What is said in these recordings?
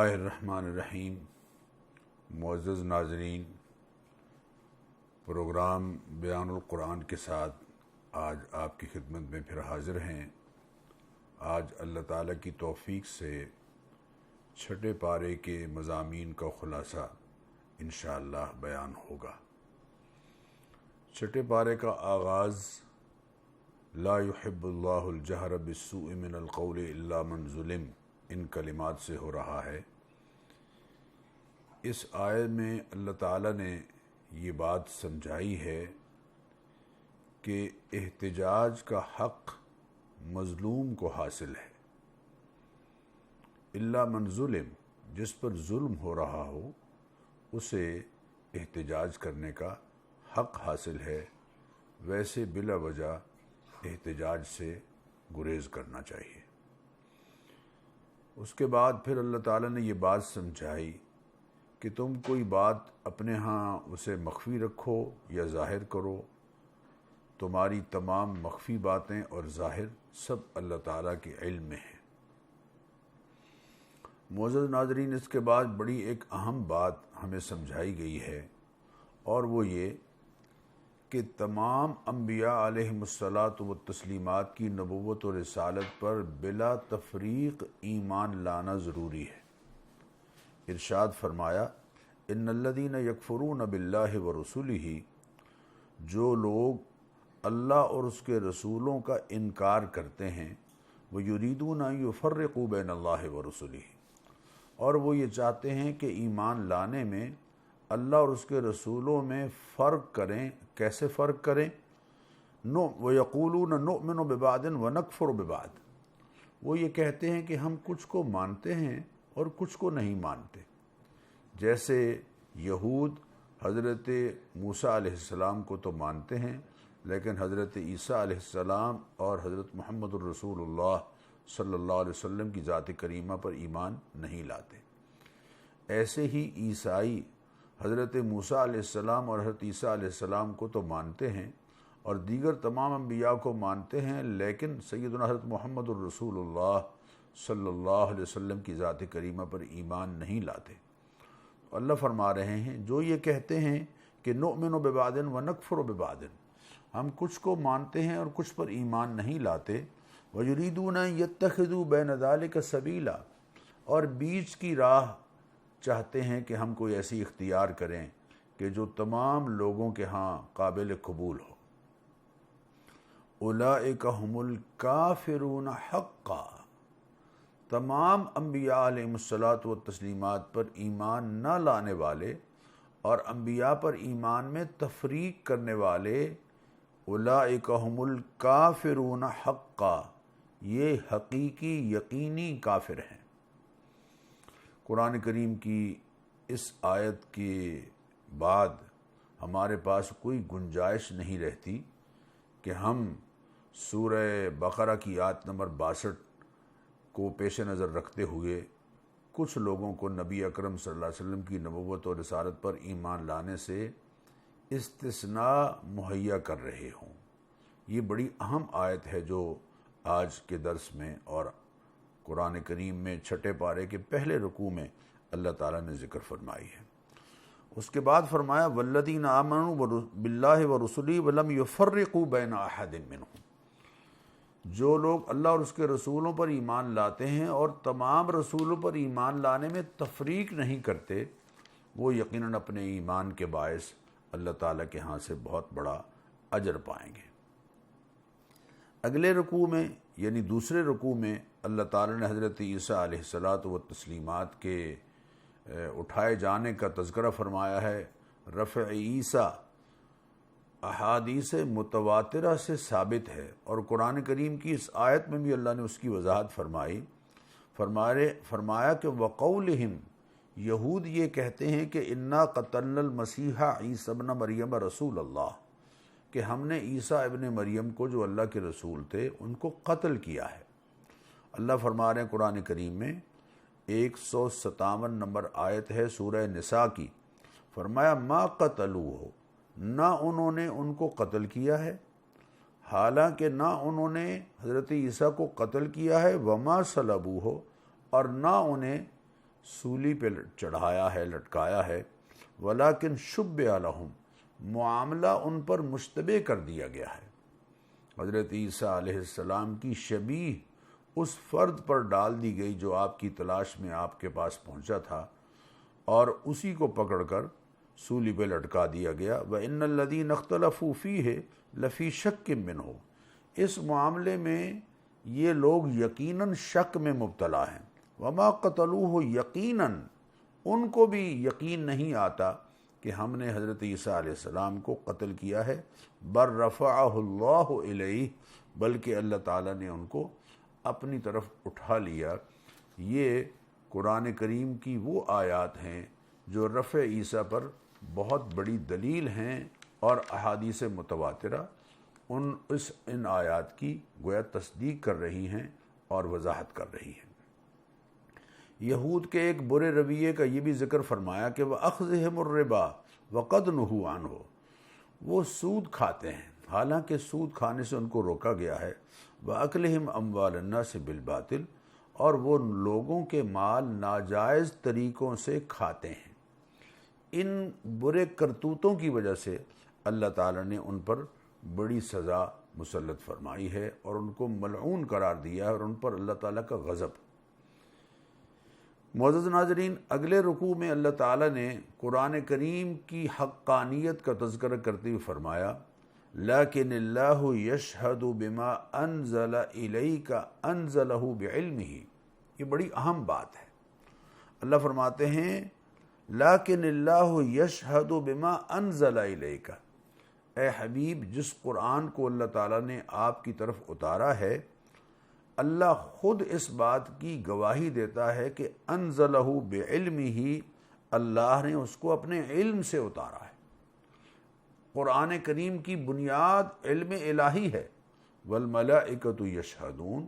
اللہ الرحمن الرحیم۔ معزز ناظرین، پروگرام بیان القرآن کے ساتھ آج آپ کی خدمت میں پھر حاضر ہیں۔ آج اللہ تعالیٰ کی توفیق سے چھٹے پارے کے مضامین کا خلاصہ انشاءاللہ بیان ہوگا۔ چھٹے پارے کا آغاز لا يحب اللہ الجہر بالسوء من القول الا من ظلم ان کلمات سے ہو رہا ہے۔ اس آیت میں اللہ تعالیٰ نے یہ بات سمجھائی ہے کہ احتجاج کا حق مظلوم کو حاصل ہے، الا من ظلم، جس پر ظلم ہو رہا ہو اسے احتجاج کرنے کا حق حاصل ہے، ویسے بلا وجہ احتجاج سے گریز کرنا چاہیے۔ اس کے بعد پھر اللہ تعالیٰ نے یہ بات سمجھائی کہ تم کوئی بات اپنے ہاں اسے مخفی رکھو یا ظاہر کرو، تمہاری تمام مخفی باتیں اور ظاہر سب اللہ تعالیٰ کے علم میں ہیں۔ معزز ناظرین، اس کے بعد بڑی ایک اہم بات ہمیں سمجھائی گئی ہے، اور وہ یہ کہ تمام انبیاء علیہم الصلاۃ والتسلیمات کی نبوت و رسالت پر بلا تفریق ایمان لانا ضروری ہے۔ ارشاد فرمایا، ان الذین یکفرون باللہ ورسلہ، جو لوگ اللہ اور اس کے رسولوں کا انکار کرتے ہیں، ویریدون ان یفرقوا بین اللہ ورسلہ، اور وہ یہ چاہتے ہیں کہ ایمان لانے میں اللہ اور اس کے رسولوں میں فرق کریں۔ کیسے فرق کریں؟ وَيَقُولُونَ نُؤْمِنُ بِبَعْضٍ وَنَكْفُرُ بِبَعْضٍ، وہ یہ کہتے ہیں کہ ہم کچھ کو مانتے ہیں اور کچھ کو نہیں مانتے۔ جیسے یہود حضرت موسیٰ علیہ السلام کو تو مانتے ہیں، لیکن حضرت عیسیٰ علیہ السلام اور حضرت محمد الرسول اللہ صلی اللہ علیہ وسلم کی ذات کریمہ پر ایمان نہیں لاتے۔ ایسے ہی عیسائی حضرت موسیٰ علیہ السلام اور حضرت عیسیٰ علیہ السلام کو تو مانتے ہیں اور دیگر تمام انبیاء کو مانتے ہیں، لیکن سیدنا حضرت محمد الرسول اللہ صلی اللہ علیہ وسلم کی ذات کریمہ پر ایمان نہیں لاتے۔ اللہ فرما رہے ہیں، جو یہ کہتے ہیں کہ نؤمن ببعض ونکفر ببعض، ہم کچھ کو مانتے ہیں اور کچھ پر ایمان نہیں لاتے، ویریدون ان یتخذوا بین ذلک سبیلا، اور بیچ کی راہ چاہتے ہیں کہ ہم کوئی ایسی اختیار کریں کہ جو تمام لوگوں کے ہاں قابل قبول ہو۔ اولئک ھم الکافرون حقا، تمام انبیاء علیہم الصلاۃ والتسلیمات پر ایمان نہ لانے والے اور انبیاء پر ایمان میں تفریق کرنے والے، اولئک ھم الکافرون حقا، یہ حقیقی یقینی کافر ہیں۔ قرآن کریم کی اس آیت کے بعد ہمارے پاس کوئی گنجائش نہیں رہتی کہ ہم سورہ بقرہ کی آیت نمبر 62 کو پیش نظر رکھتے ہوئے کچھ لوگوں کو نبی اکرم صلی اللہ علیہ وسلم کی نبوت اور رسالت پر ایمان لانے سے استثناء مہیا کر رہے ہوں۔ یہ بڑی اہم آیت ہے جو آج کے درس میں اور قرآن کریم میں چھٹے پارے کے پہلے رکوع میں اللہ تعالیٰ نے ذکر فرمائی ہے۔ اس کے بعد فرمایا، والذین آمنوا باللہ ورسلہ ولم یفرقوا بین احد منہم، جو لوگ اللہ اور اس کے رسولوں پر ایمان لاتے ہیں اور تمام رسولوں پر ایمان لانے میں تفریق نہیں کرتے، وہ یقیناً اپنے ایمان کے باعث اللہ تعالیٰ کے ہاں سے بہت بڑا اجر پائیں گے۔ اگلے رکوع میں یعنی دوسرے رکوع میں اللہ تعالیٰ نے حضرت عیسیٰ علیہ الصلاۃ والتسلیمات کے اٹھائے جانے کا تذکرہ فرمایا ہے۔ رفع عیسیٰ احادیث متواترہ سے ثابت ہے، اور قرآن کریم کی اس آیت میں بھی اللہ نے اس کی وضاحت فرمائی۔ فرمایا کہ وقولہم، یہود یہ کہتے ہیں کہ انا قتلنا المسیح عیسی ابن مریم رسول اللہ، کہ ہم نے عیسیٰ ابن مریم کو جو اللہ کے رسول تھے ان کو قتل کیا ہے۔ اللہ فرما رہے ہیں قرآن کریم میں 157 نمبر آیت ہے سورہ نساء کی، فرمایا ما قتلوہ، نہ انہوں نے ان کو قتل کیا ہے، حالانکہ نہ انہوں نے حضرت عیسیٰ کو قتل کیا ہے، وما صلبوہ، اور نہ انہیں سولی پہ چڑھایا ہے، لٹکایا ہے، ولیکن شبہ لہم، معاملہ ان پر مشتبہ کر دیا گیا ہے۔ حضرت عیسیٰ علیہ السلام کی شبیہ اس فرد پر ڈال دی گئی جو آپ کی تلاش میں آپ کے پاس پہنچا تھا، اور اسی کو پکڑ کر سولی پہ لٹکا دیا گیا۔ وَإِنَّ الَّذِينَ اخْتَلَفُوا فِيهِ لَفِي شَكٍّ مِّنْهُ، اس معاملے میں یہ لوگ یقیناً شک میں مبتلا ہیں۔ وَمَا قَتَلُوهُ یقیناً، ان کو بھی یقین نہیں آتا کہ ہم نے حضرت عیسیٰ علیہ السلام کو قتل کیا ہے، بل رفعہ اللہ الیہ، بلکہ اللہ تعالیٰ نے ان کو اپنی طرف اٹھا لیا۔ یہ قرآن کریم کی وہ آیات ہیں جو رفع عیسیٰ پر بہت بڑی دلیل ہیں، اور احادیث متواترہ ان آیات کی گویا تصدیق کر رہی ہیں اور وضاحت کر رہی ہیں۔ یہود کے ایک برے رویے کا یہ بھی ذکر فرمایا کہ وَأَخْذِهِمُ الرِّبَا وَقَدْ نُهُوا عَنْهُ، وہ سود کھاتے ہیں حالانکہ سود کھانے سے ان کو روکا گیا ہے۔ وَأَكْلِهِمْ أَمْوَالَ النَّاسِ بِالْبَاطِلِ، اور وہ لوگوں کے مال ناجائز طریقوں سے کھاتے ہیں۔ ان برے کرتوتوں کی وجہ سے اللہ تعالیٰ نے ان پر بڑی سزا مسلط فرمائی ہے اور ان کو ملعون قرار دیا ہے، اور ان پر اللہ تعالیٰ کا غضب۔ معزز ناظرین، اگلے رکوع میں اللہ تعالیٰ نے قرآن کریم کی حقانیت کا تذکرہ کرتے ہوئے فرمایا لیکن اللہ یشہد بما انزل الیک انزلہ بعلمہ۔ یہ بڑی اہم بات ہے۔ اللہ فرماتے ہیں لیکن اللہ یشہد بما انزل الیک، اے حبیب جس قرآن کو اللہ تعالیٰ نے آپ کی طرف اتارا ہے، اللہ خود اس بات کی گواہی دیتا ہے کہ انزلہ بعلمہ، اللہ نے اس کو اپنے علم سے اتارا ہے۔ قرآن کریم کی بنیاد علم الہی ہے۔ والملائکۃ یشہدون،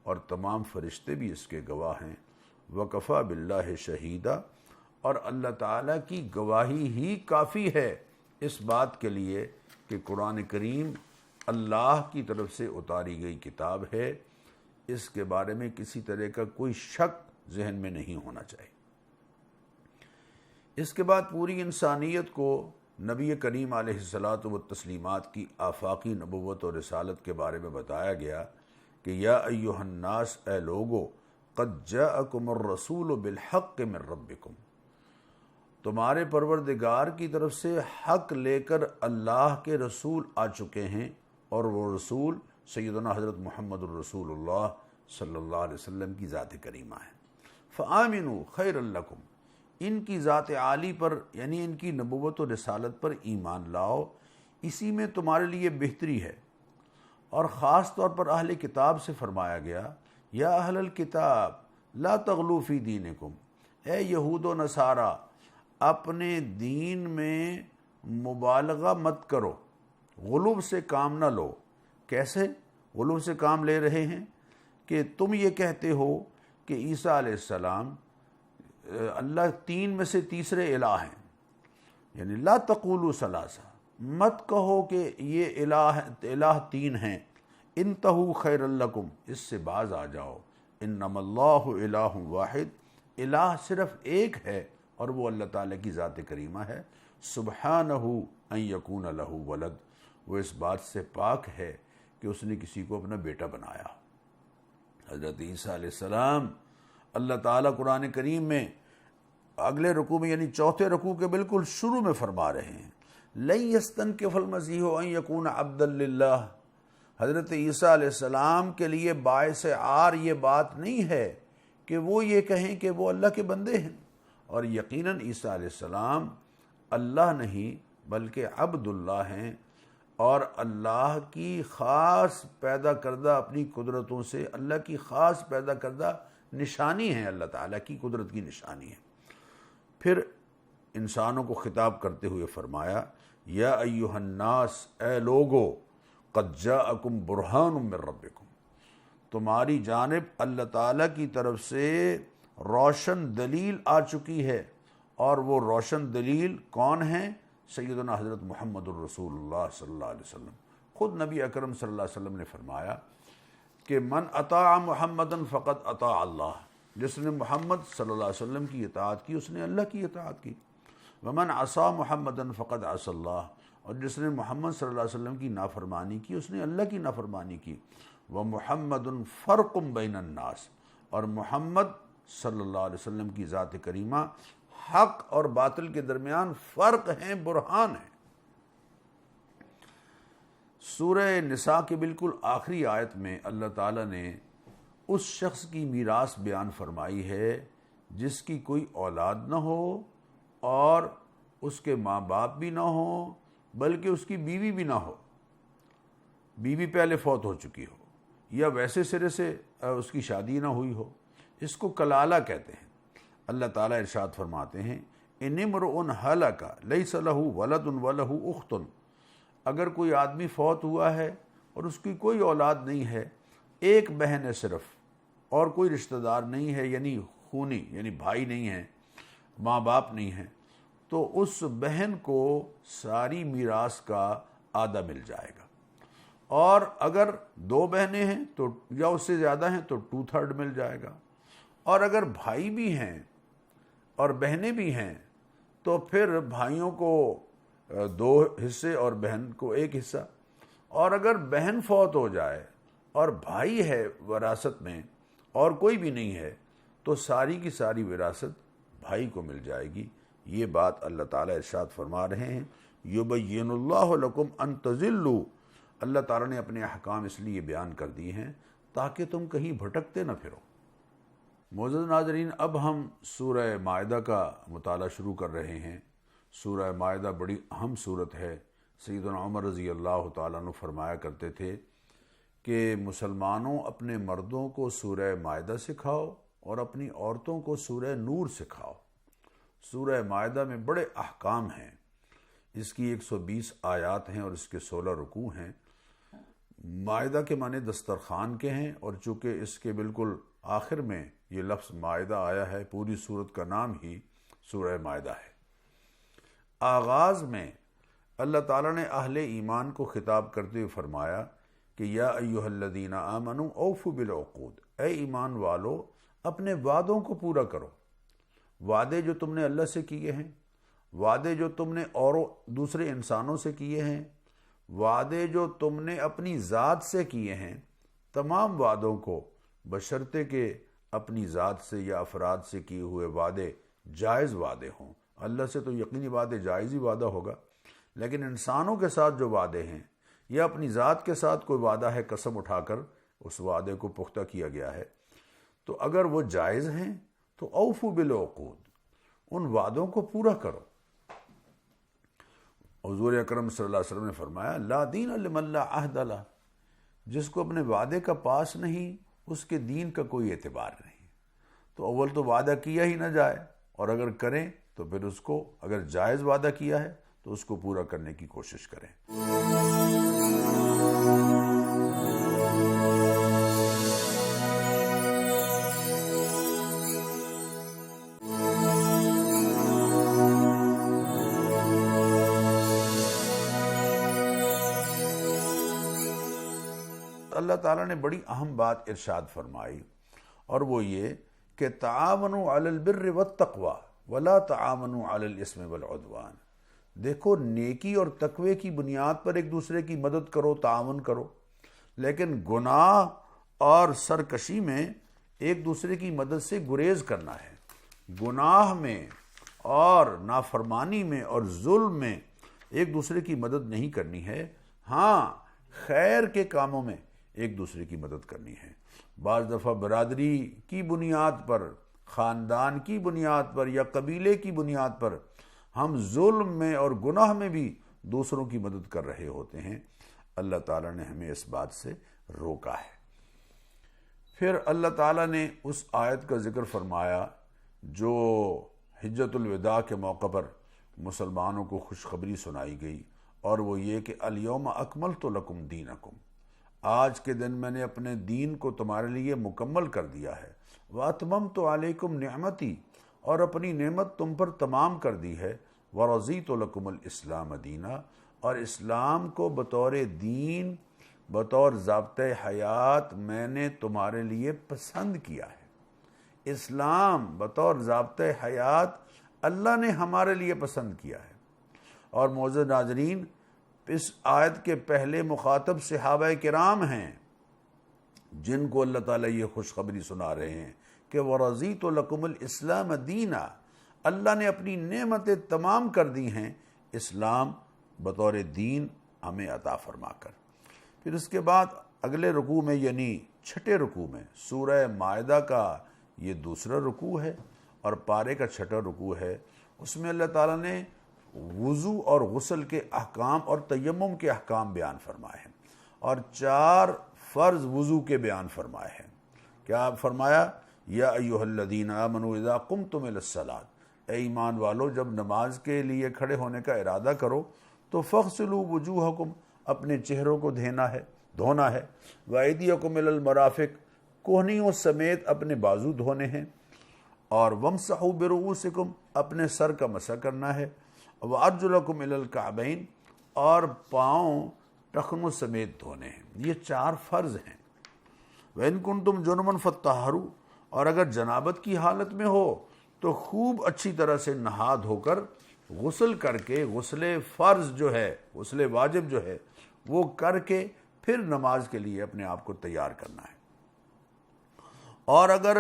اور تمام فرشتے بھی اس کے گواہ ہیں۔ وکفیٰ باللہ شہیدا، اور اللہ تعالیٰ کی گواہی ہی کافی ہے اس بات کے لیے کہ قرآن کریم اللہ کی طرف سے اتاری گئی کتاب ہے۔ اس کے بارے میں کسی طرح کا کوئی شک ذہن میں نہیں ہونا چاہیے۔ اس کے بعد پوری انسانیت کو نبی کریم علیہ الصلاۃ والتسلیمات کی آفاقی نبوت اور رسالت کے بارے میں بتایا گیا کہ یا ایھا الناس، اے لوگو، قد جاءکم الرسول بالحق من ربکم، تمہارے پروردگار کی طرف سے حق لے کر اللہ کے رسول آ چکے ہیں، اور وہ رسول سیدنا حضرت محمد الرسول اللہ صلی اللہ علیہ وسلم کی ذات کریمہ ہے۔ فآمنوا خیر لکم، ان کی ذات عالی پر یعنی ان کی نبوت و رسالت پر ایمان لاؤ، اسی میں تمہارے لیے بہتری ہے۔ اور خاص طور پر اہل کتاب سے فرمایا گیا یا اہل الکتاب لا تغلوا فی دینکم، اے یہود و نصارہ اپنے دین میں مبالغہ مت کرو، غلو سے کام نہ لو۔ کیسے غلو سے کام لے رہے ہیں؟ کہ تم یہ کہتے ہو کہ عیسیٰ علیہ السلام اللہ تین میں سے تیسرے الہ ہیں، یعنی لا تقولوا ثلاثہ، مت کہو کہ یہ الہ تین ہیں، انتہوا خیر لکم، اس سے باز آ جاؤ، انما اللہ الہ واحد، الہ صرف ایک ہے اور وہ اللہ تعالیٰ کی ذات کریمہ ہے۔ سبحانہ ان یکون لہ ولد، وہ اس بات سے پاک ہے کہ اس نے کسی کو اپنا بیٹا بنایا۔ حضرت عیسیٰ علیہ السلام اللہ تعالیٰ قرآن کریم میں اگلے رکوع میں یعنی چوتھے رکوع کے بالکل شروع میں فرما رہے ہیں لن یستنکف المسیح ان یکون عبدا للہ، حضرت عیسیٰ علیہ السلام کے لیے باعث عار یہ بات نہیں ہے کہ وہ یہ کہیں کہ وہ اللہ کے بندے ہیں، اور یقیناً عیسیٰ علیہ السلام اللہ نہیں بلکہ عبد اللہ ہیں، اور اللہ کی خاص پیدا کردہ اپنی قدرتوں سے اللہ کی خاص پیدا کردہ نشانی ہیں، اللہ تعالیٰ کی قدرت کی نشانی ہے۔ پھر انسانوں کو خطاب کرتے ہوئے فرمایا یا ایھا الناس، اے لوگو، قد جاءکم برہان من ربکم، تمہاری جانب اللہ تعالیٰ کی طرف سے روشن دلیل آ چکی ہے، اور وہ روشن دلیل کون ہیں؟ سیدنا حضرت محمد الرسول اللہ صلی اللہ علیہ وسلم۔ خود نبی اکرم صلی اللہ علیہ وسلم نے فرمایا کہ من اطاع محمدًا فقد اطاع اللہ، جس نے محمد صلی اللہ علیہ وسلم کی اطاعت کی اس نے اللہ کی اطاعت کی۔ ومن عصا محمدً فقد عصى اللہ، اور جس نے محمد صلی اللہ علیہ وسلم کی نافرمانی کی اس نے اللہ کی نافرمانی کی۔ ومحمد فرق بین الناس، اور محمد صلی اللہ علیہ وسلم کی ذات کریمہ حق اور باطل کے درمیان فرق ہیں، برہان ہیں۔ سورہ نساء کے بالکل آخری آیت میں اللہ تعالیٰ نے اس شخص کی میراث بیان فرمائی ہے جس کی کوئی اولاد نہ ہو اور اس کے ماں باپ بھی نہ ہوں، بلکہ اس کی بیوی بھی نہ ہو، بیوی پہلے فوت ہو چکی ہو یا ویسے سرے سے اس کی شادی نہ ہوئی ہو، اس کو کلالہ کہتے ہیں۔ اللہ تعالیٰ ارشاد فرماتے ہیں ان امرؤ ہلک لیس لہ ولد ولہ اخت، اگر کوئی آدمی فوت ہوا ہے اور اس کی کوئی اولاد نہیں ہے، ایک بہن ہے صرف اور کوئی رشتہ دار نہیں ہے، یعنی خونی یعنی بھائی نہیں ہے، ماں باپ نہیں ہیں، تو اس بہن کو ساری میراث کا آدھا مل جائے گا، اور اگر دو بہنیں ہیں تو یا اس سے زیادہ ہیں تو 2/3 مل جائے گا، اور اگر بھائی بھی ہیں اور بہنیں بھی ہیں تو پھر بھائیوں کو 2 حصے اور بہن کو 1 حصہ، اور اگر بہن فوت ہو جائے اور بھائی ہے وراثت میں اور کوئی بھی نہیں ہے تو ساری کی ساری وراثت بھائی کو مل جائے گی۔ یہ بات اللہ تعالیٰ ارشاد فرما رہے ہیں یبین اللہ لکم ان تضلوا، اللہ تعالیٰ نے اپنے احکام اس لیے بیان کر دیے ہیں تاکہ تم کہیں بھٹکتے نہ پھرو۔ معزز ناظرین، اب ہم سورہ مائدہ کا مطالعہ شروع کر رہے ہیں۔ سورہ مائدہ بڑی اہم سورت ہے۔ سیدنا عمر رضی اللہ تعالیٰ عنہ فرمایا کرتے تھے کہ مسلمانوں اپنے مردوں کو سورہ مائدہ سکھاؤ اور اپنی عورتوں کو سورہ نور سکھاؤ۔ سورہ مائدہ میں بڑے احکام ہیں، اس کی 120 آیات ہیں اور اس کے 16 رکوع ہیں۔ مائدہ کے معنی دسترخوان کے ہیں، اور چونکہ اس کے بالکل آخر میں یہ لفظ مائدہ آیا ہے، پوری سورت کا نام ہی سورہ مائدہ ہے۔ آغاز میں اللہ تعالیٰ نے اہل ایمان کو خطاب کرتے ہوئے فرمایا کہ یا ایھا الذین آمنوا اوفوا بالعقود، اے ایمان والو اپنے وعدوں کو پورا کرو۔ وعدے جو تم نے اللہ سے کیے ہیں، وعدے جو تم نے اور دوسرے انسانوں سے کیے ہیں، وعدے جو تم نے اپنی ذات سے کیے ہیں، تمام وعدوں کو بشرطے کہ اپنی ذات سے یا افراد سے کیے ہوئے وعدے جائز وعدے ہوں۔ اللہ سے تو یقینی بات ہے جائز ہی وعدہ ہوگا، لیکن انسانوں کے ساتھ جو وعدے ہیں یا اپنی ذات کے ساتھ کوئی وعدہ ہے قسم اٹھا کر اس وعدے کو پختہ کیا گیا ہے، تو اگر وہ جائز ہیں تو اوفوا بالعقود، ان وعدوں کو پورا کرو۔ حضور اکرم صلی اللہ علیہ وسلم نے فرمایا لا دین لمن لا عہد لہ، جس کو اپنے وعدے کا پاس نہیں اس کے دین کا کوئی اعتبار نہیں۔ تو اول تو وعدہ کیا ہی نہ جائے، اور اگر کریں تو پھر اس کو اگر جائز وعدہ کیا ہے تو اس کو پورا کرنے کی کوشش کریں۔ اللہ تعالیٰ نے بڑی اہم بات ارشاد فرمائی، اور وہ یہ کہ تعاونوا علی البر والتقوی ولا تعاونوا علی الاثم والعدوان۔ دیکھو، نیکی اور تقوی کی بنیاد پر ایک دوسرے کی مدد کرو، تعاون کرو، لیکن گناہ اور سرکشی میں ایک دوسرے کی مدد سے گریز کرنا ہے۔ گناہ میں اور نافرمانی میں اور ظلم میں ایک دوسرے کی مدد نہیں کرنی ہے، ہاں خیر کے کاموں میں ایک دوسرے کی مدد کرنی ہے۔ بعض دفعہ برادری کی بنیاد پر، خاندان کی بنیاد پر یا قبیلے کی بنیاد پر ہم ظلم میں اور گناہ میں بھی دوسروں کی مدد کر رہے ہوتے ہیں۔ اللہ تعالیٰ نے ہمیں اس بات سے روکا ہے۔ پھر اللہ تعالیٰ نے اس آیت کا ذکر فرمایا جو حجۃ الوداع کے موقع پر مسلمانوں کو خوشخبری سنائی گئی، اور وہ یہ کہ الیوم اکملت لکم دینکم، آج کے دن میں نے اپنے دین کو تمہارے لیے مکمل کر دیا ہے، واتممت علیکم نعمتی، اور اپنی نعمت تم پر تمام کر دی ہے، ورضیت لکم الاسلام دینا، اور اسلام کو بطور دین، بطور ضابطۂ حیات میں نے تمہارے لیے پسند کیا ہے۔ اسلام بطور ضابطۂ حیات اللہ نے ہمارے لیے پسند کیا ہے۔ اور معزز ناظرین، اس آیت کے پہلے مخاطب صحابہ کرام ہیں جن کو اللہ تعالیٰ یہ خوشخبری سنا رہے ہیں کہ وَرَضِيتُ لَكُمُ الْإِسْلَامَ دِينًا، اللہ نے اپنی نعمتیں تمام کر دی ہیں اسلام بطور دین ہمیں عطا فرما کر۔ پھر اس کے بعد اگلے رکوع میں یعنی چھٹے رکوع میں سورہ مائدہ کا یہ دوسرا رکوع ہے اور پارے کا چھٹا رکوع ہے، اس میں اللہ تعالیٰ نے وضو اور غسل کے احکام اور تیمم کے احکام بیان فرمائے ہیں اور 4 فرض وضو کے بیان فرمائے ہیں۔ کیا فرمایا؟ یا ایھا الذین آمنوا اذا قمتم الی الصلاۃ، اے ایمان والو جب نماز کے لیے کھڑے ہونے کا ارادہ کرو تو فاغسلوا وجوہکم، اپنے چہروں کو دھونا ہے، وایدیکم الی المرافق، کوہنیوں سمیت اپنے بازو دھونے ہیں، اور وامسحوا برؤوسکم، اپنے سر کا مسح کرنا ہے، وارجلکم الی الکعبین، اور پاؤں ٹخنوں سمیت دھونے ہیں۔ یہ 4 فرض ہیں۔ وَإِن كُنتُمْ جُنُبًا فَطَّهِّرُوا، اور اگر جنابت کی حالت میں ہو تو خوب اچھی طرح سے نہا دھو کر غسل کر کے، غسل فرض جو ہے، غسل واجب جو ہے وہ کر کے پھر نماز کے لیے اپنے آپ کو تیار کرنا ہے۔ اور اگر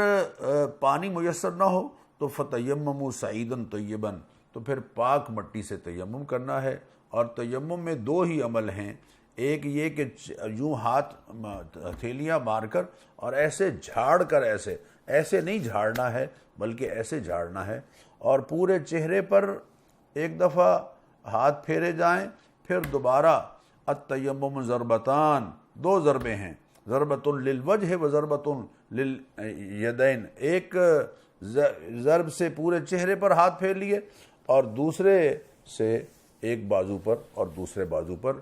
پانی میسر نہ ہو تو فَتَيَمَّمُوا صَعِيدًا طَيِّبًا، تو پھر پاک مٹی سے تیمم کرنا ہے۔ اور تیمم میں 2 ہی عمل ہیں، ایک یہ کہ یوں ہاتھ ہتھیلیاں مار کر اور ایسے جھاڑ کر، ایسے نہیں جھاڑنا ہے بلکہ ایسے جھاڑنا ہے، اور پورے چہرے پر ایک دفعہ ہاتھ پھیرے جائیں، پھر دوبارہ التیمم ضربتان، 2 ضربیں ہیں، ضربۃ للوجہ و ضربۃ للیدین، ایک ضرب سے پورے چہرے پر ہاتھ پھیر لیے اور دوسرے سے ایک بازو پر اور دوسرے بازو پر۔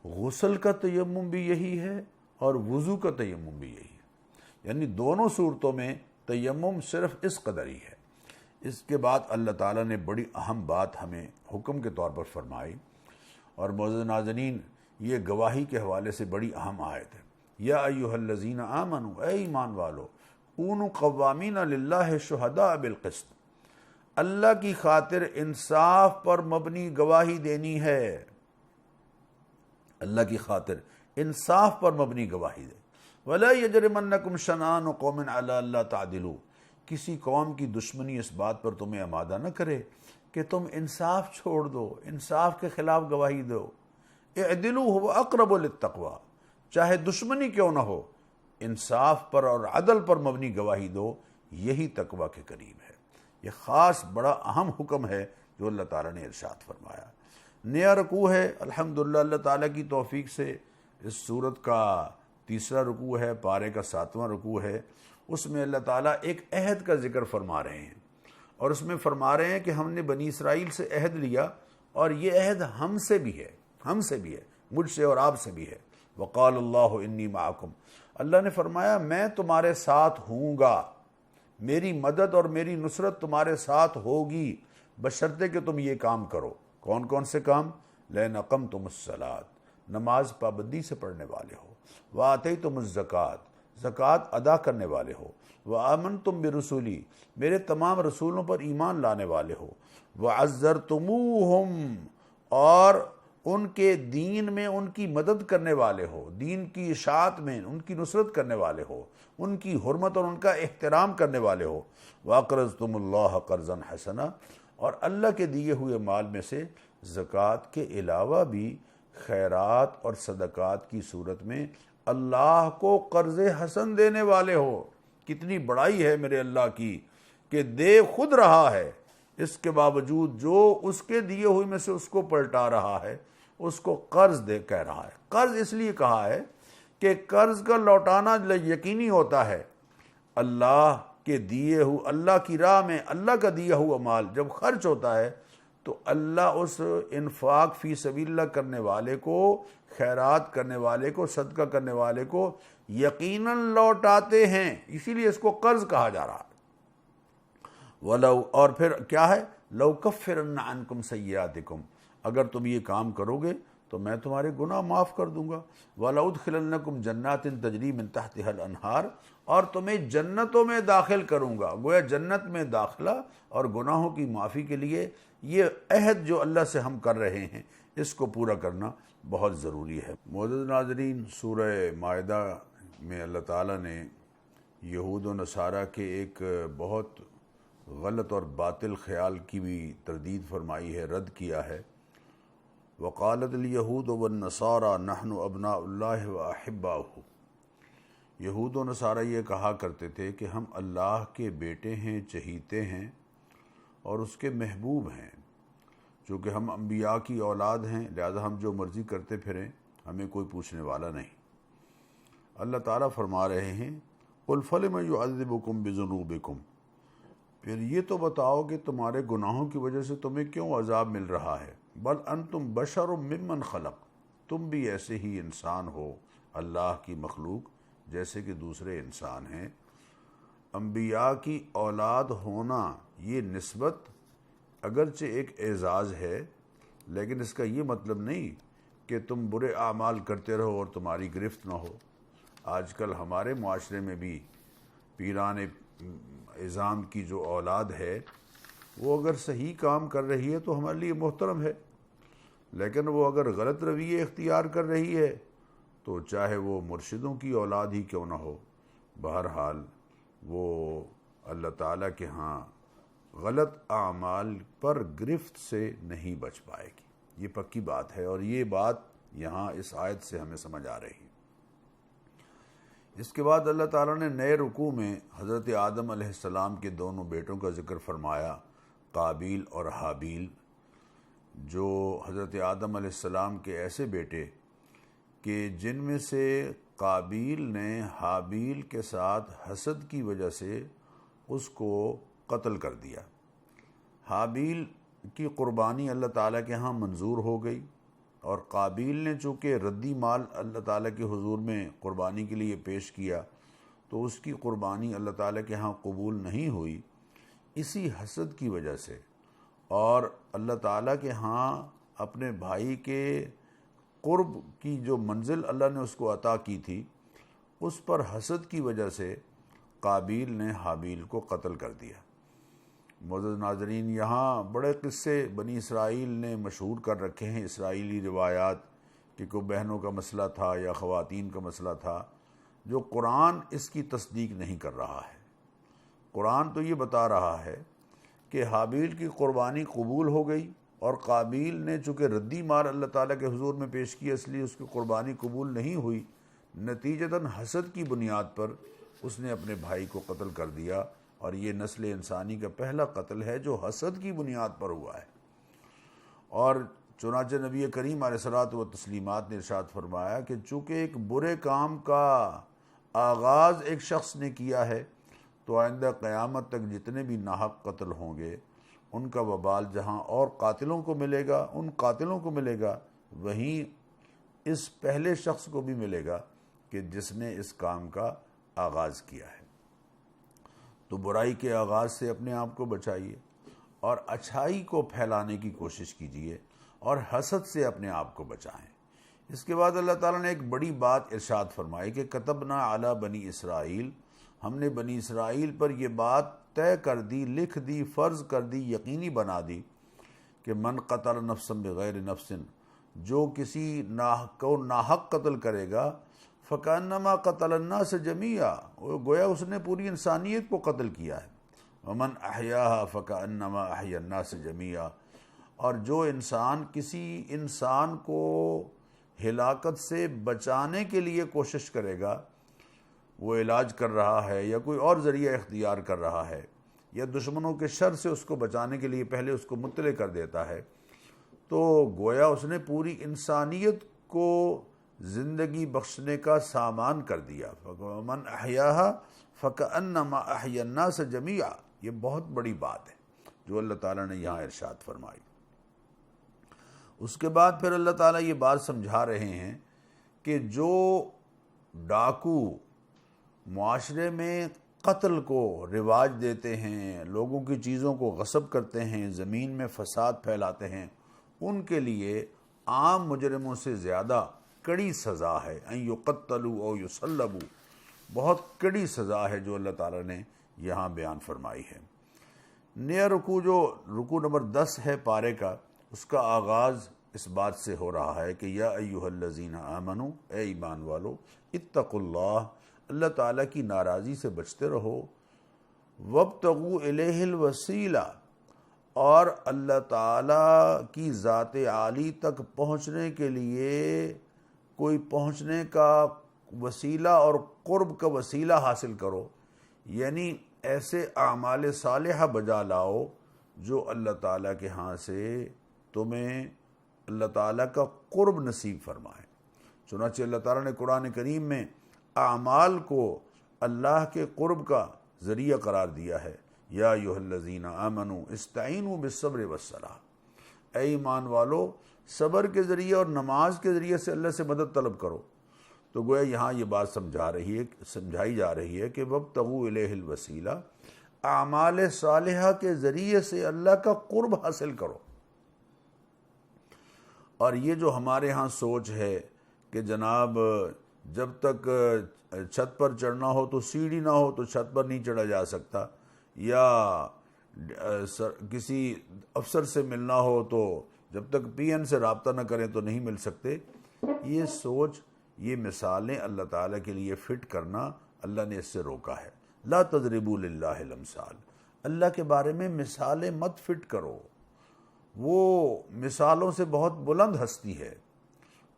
غسل کا تیمم بھی یہی ہے اور وضو کا تیمم بھی یہی ہے، یعنی دونوں صورتوں میں تیمم صرف اس قدر ہی ہے۔ اس کے بعد اللہ تعالیٰ نے بڑی اہم بات ہمیں حکم کے طور پر فرمائی، اور معزز ناظرین یہ گواہی کے حوالے سے بڑی اہم آیت ہے۔ یا ایھا الذین آمنوا، اے ایمان والو، کونوا قوامین للہ شہداء بالقسط، اللہ کی خاطر انصاف پر مبنی گواہی دینی ہے، اللہ کی خاطر انصاف پر مبنی گواہی دے۔ وَلَا يَجْرِمَنَّكُمْ شَنَآنُ قَوْمٍ عَلَىٰ أَلَّا تَعْدِلُوا، کسی قوم کی دشمنی اس بات پر تمہیں آمادہ نہ کرے کہ تم انصاف چھوڑ دو، انصاف کے خلاف گواہی دو۔ اعدلوا هو اقرب للتقوی، چاہے دشمنی کیوں نہ ہو، انصاف پر اور عدل پر مبنی گواہی دو، یہی تقوی کے قریب ہے۔ یہ خاص بڑا اہم حکم ہے جو اللہ تعالیٰ نے ارشاد فرمایا۔ نیا رکوع ہے الحمدللہ اللہ تعالیٰ کی توفیق سے، اس سورت کا تیسرا رکوع ہے، پارے کا 7واں رکوع ہے۔ اس میں اللہ تعالیٰ ایک عہد کا ذکر فرما رہے ہیں، اور اس میں فرما رہے ہیں کہ ہم نے بنی اسرائیل سے عہد لیا اور یہ عہد ہم سے بھی ہے، مجھ سے اور آپ سے بھی ہے۔ وقال اللہ انی معکم، اللہ نے فرمایا میں تمہارے ساتھ ہوں گا، میری مدد اور میری نصرت تمہارے ساتھ ہوگی، بشرطے کہ تم یہ کام کرو۔ کون کون سے کام؟ لئن اقمتم الصلاۃ، نماز پابندی سے پڑھنے والے ہو، وآتیتم الزکوٰۃ، زکوٰۃ ادا کرنے والے ہو، وآمنتم برسولی، میرے تمام رسولوں پر ایمان لانے والے ہو، وعزرتموہم، اور ان کے دین میں ان کی مدد کرنے والے ہو، دین کی اشاعت میں ان کی نصرت کرنے والے ہو، ان کی حرمت اور ان کا احترام کرنے والے ہو، وَأَقْرَضْتُمُ اللَّهَ قَرْضًا حَسَنًا، اور اللہ کے دیے ہوئے مال میں سے زکوٰۃ کے علاوہ بھی خیرات اور صدقات کی صورت میں اللہ کو قرض حسن دینے والے ہو۔ کتنی بڑائی ہے میرے اللہ کی کہ دے خود رہا ہے، اس کے باوجود جو اس کے دیے ہوئے میں سے اس کو پلٹا رہا ہے اس کو قرض دے کہہ رہا ہے۔ قرض اس لیے کہا ہے کہ قرض کا لوٹانا یقینی ہوتا ہے۔ اللہ کے دیے ہوئے، اللہ کی راہ میں اللہ کا دیا ہوا مال جب خرچ ہوتا ہے تو اللہ اس انفاق فی سبیل اللہ کرنے والے کو، خیرات کرنے والے کو، صدقہ کرنے والے کو یقیناً لوٹاتے ہیں، اسی لیے اس کو قرض کہا جا رہا ہے۔ وَلَوْ، اور پھر کیا ہے؟ لَوْكَفِّرَنَّ عَنْكُمْ سَيِّئَاتِكُمْ، اگر تم یہ کام کرو گے تو میں تمہارے گناہ معاف کر دوں گا۔ وَلَأُدْخِلَنَّكُمْ جَنَّاتٍ تَجْرِي مِن تَحْتِهَا الْأَنْهَارُ، اور تمہیں جنتوں میں داخل کروں گا۔ گویا جنت میں داخلہ اور گناہوں کی معافی کے لیے یہ عہد جو اللہ سے ہم کر رہے ہیں اس کو پورا کرنا بہت ضروری ہے۔ معزز ناظرین، سورہ مائدہ میں اللہ تعالیٰ نے یہود و نصارہ کے ایک بہت غلط اور باطل خیال کی بھی تردید فرمائی ہے، رد کیا ہے۔ وقالت الیہود والنصارى نحن ابناء اللہ واحباؤہ۔ یہود و نصارہ یہ کہا کرتے تھے کہ ہم اللہ کے بیٹے ہیں، چہیتے ہیں اور اس کے محبوب ہیں۔ چونکہ ہم انبیاء کی اولاد ہیں لہذا ہم جو مرضی کرتے پھریں، ہمیں کوئی پوچھنے والا نہیں۔ اللہ تعالیٰ فرما رہے ہیں قُلْ فَلِمَ يُعَذِّبُكُمْ بِذُنُوبِكُمْ، پھر یہ تو بتاؤ کہ تمہارے گناہوں کی وجہ سے تمہیں کیوں عذاب مل رہا ہے۔ بل انتم بشر ممن خلق، تم بھی ایسے ہی انسان ہو، اللہ کی مخلوق جیسے کہ دوسرے انسان ہیں۔ انبیاء کی اولاد ہونا یہ نسبت اگرچہ ایک اعزاز ہے، لیکن اس کا یہ مطلب نہیں کہ تم برے اعمال کرتے رہو اور تمہاری گرفت نہ ہو۔ آج کل ہمارے معاشرے میں بھی پیران اعظام کی جو اولاد ہے وہ اگر صحیح کام کر رہی ہے تو ہمارے لیے محترم ہے، لیکن وہ اگر غلط رویے اختیار کر رہی ہے تو چاہے وہ مرشدوں کی اولاد ہی کیوں نہ ہو، بہرحال وہ اللہ تعالیٰ کے ہاں غلط اعمال پر گرفت سے نہیں بچ پائے گی۔ یہ پکی بات ہے اور یہ بات یہاں اس آیت سے ہمیں سمجھ آ رہی ہے۔ اس کے بعد اللہ تعالیٰ نے نئے رکوع میں حضرت آدم علیہ السلام کے دونوں بیٹوں کا ذکر فرمایا، قابیل اور حابیل، جو حضرت آدم علیہ السلام کے ایسے بیٹے کہ جن میں سے قابیل نے حابیل کے ساتھ حسد کی وجہ سے اس کو قتل کر دیا۔ حابیل کی قربانی اللہ تعالیٰ کے ہاں منظور ہو گئی اور قابیل نے چونکہ ردی مال اللہ تعالیٰ کے حضور میں قربانی کے لیے پیش کیا تو اس کی قربانی اللہ تعالیٰ کے ہاں قبول نہیں ہوئی۔ اسی حسد کی وجہ سے اور اللہ تعالیٰ کے ہاں اپنے بھائی کے قرب کی جو منزل اللہ نے اس کو عطا کی تھی، اس پر حسد کی وجہ سے قابیل نے حابیل کو قتل کر دیا۔ معزز ناظرین، یہاں بڑے قصے بنی اسرائیل نے مشہور کر رکھے ہیں، اسرائیلی روایات، کہ کوئی بہنوں کا مسئلہ تھا یا خواتین کا مسئلہ تھا، جو قرآن اس کی تصدیق نہیں کر رہا ہے۔ قرآن تو یہ بتا رہا ہے کہ حابیل کی قربانی قبول ہو گئی اور قابیل نے چونکہ ردی مال اللہ تعالیٰ کے حضور میں پیش کیا اس لیے اس کی قربانی قبول نہیں ہوئی، نتیجتاً حسد کی بنیاد پر اس نے اپنے بھائی کو قتل کر دیا، اور یہ نسل انسانی کا پہلا قتل ہے جو حسد کی بنیاد پر ہوا ہے۔ اور چنانچہ نبی کریم علیہ الصلوۃ والتسلیمات نے ارشاد فرمایا کہ چونکہ ایک برے کام کا آغاز ایک شخص نے کیا ہے تو آئندہ قیامت تک جتنے بھی ناحق قتل ہوں گے ان کا وبال جہاں اور قاتلوں کو ملے گا، ان قاتلوں کو ملے گا، وہیں اس پہلے شخص کو بھی ملے گا کہ جس نے اس کام کا آغاز کیا ہے۔ تو برائی کے آغاز سے اپنے آپ کو بچائیے اور اچھائی کو پھیلانے کی کوشش کیجیے اور حسد سے اپنے آپ کو بچائیں۔ اس کے بعد اللہ تعالیٰ نے ایک بڑی بات ارشاد فرمائی کہ کتبنا علی بنی اسرائیل، ہم نے بنی اسرائیل پر یہ بات طے کر دی، لکھ دی، فرض کر دی، یقینی بنا دی کہ من قتل نفسا بغیر نفس، جو کسی کو ناحق قتل کرے گا، فَكَأَنَّمَا قَتَلَ النَّاسَ جَمِيعًا، گویا اس نے پوری انسانیت کو قتل کیا ہے۔ وَمَنْ أَحْيَاهَا فَكَأَنَّمَا أَحْيَا النَّاسَ جَمِيعًا، اور جو انسان کسی انسان کو ہلاکت سے بچانے کے لیے کوشش کرے گا، وہ علاج کر رہا ہے یا کوئی اور ذریعہ اختیار کر رہا ہے یا دشمنوں کے شر سے اس کو بچانے کے لیے پہلے اس کو مطلع کر دیتا ہے، تو گویا اس نے پوری انسانیت کو زندگی بخشنے کا سامان کر دیا۔ فَمَنْ أَحْيَاهَا فَكَأَنَّمَا أَحْيَا النَّاسَ جَمِيعًا، یہ بہت بڑی بات ہے جو اللہ تعالیٰ نے یہاں ارشاد فرمائی۔ اس کے بعد پھر اللہ تعالیٰ یہ بات سمجھا رہے ہیں کہ جو ڈاکو معاشرے میں قتل کو رواج دیتے ہیں، لوگوں کی چیزوں کو غصب کرتے ہیں، زمین میں فساد پھیلاتے ہیں، ان کے لیے عام مجرموں سے زیادہ کڑی سزا ہے، ان یقتلوا او یصلبوا، بہت کڑی سزا ہے جو اللہ تعالیٰ نے یہاں بیان فرمائی ہے۔ نیا رکوع جو رکوع نمبر 10 ہے پارے کا، اس کا آغاز اس بات سے ہو رہا ہے کہ یا ایھا الذین آمنوا، اے ایمان والو، اتقوا اللہ، اللہ تعالیٰ کی ناراضی سے بچتے رہو، وابتغوا الیہ الوسیلہ، اور اللہ تعالیٰ کی ذات عالی تک پہنچنے کے لیے کوئی پہنچنے کا وسیلہ اور قرب کا وسیلہ حاصل کرو، یعنی ایسے اعمال صالحہ بجا لاؤ جو اللہ تعالیٰ کے ہاں سے تمہیں اللہ تعالیٰ کا قرب نصیب فرمائے۔ چنانچہ اللہ تعالیٰ نے قرآن کریم میں اعمال کو اللہ کے قرب کا ذریعہ قرار دیا ہے۔ یا ایھا الذین آمنوا استعینوا بالصبر والصلاۃ، اے ایمان والو صبر کے ذریعے اور نماز کے ذریعے سے اللہ سے مدد طلب کرو۔ تو گویا یہاں یہ بات سمجھائی جا رہی ہے کہ وابتغوا الیہ الوسیلہ، اعمال صالحہ کے ذریعے سے اللہ کا قرب حاصل کرو۔ اور یہ جو ہمارے ہاں سوچ ہے کہ جناب جب تک چھت پر چڑھنا ہو تو سیڑھی نہ ہو تو چھت پر نہیں چڑھا جا سکتا، یا کسی افسر سے ملنا ہو تو جب تک پی این سے رابطہ نہ کریں تو نہیں مل سکتے، یہ سوچ، یہ مثالیں اللہ تعالیٰ کے لیے فٹ کرنا اللہ نے اس سے روکا ہے۔ لا تضربوا للہ الامثال، اللہ کے بارے میں مثالیں مت فٹ کرو، وہ مثالوں سے بہت بلند ہستی ہے،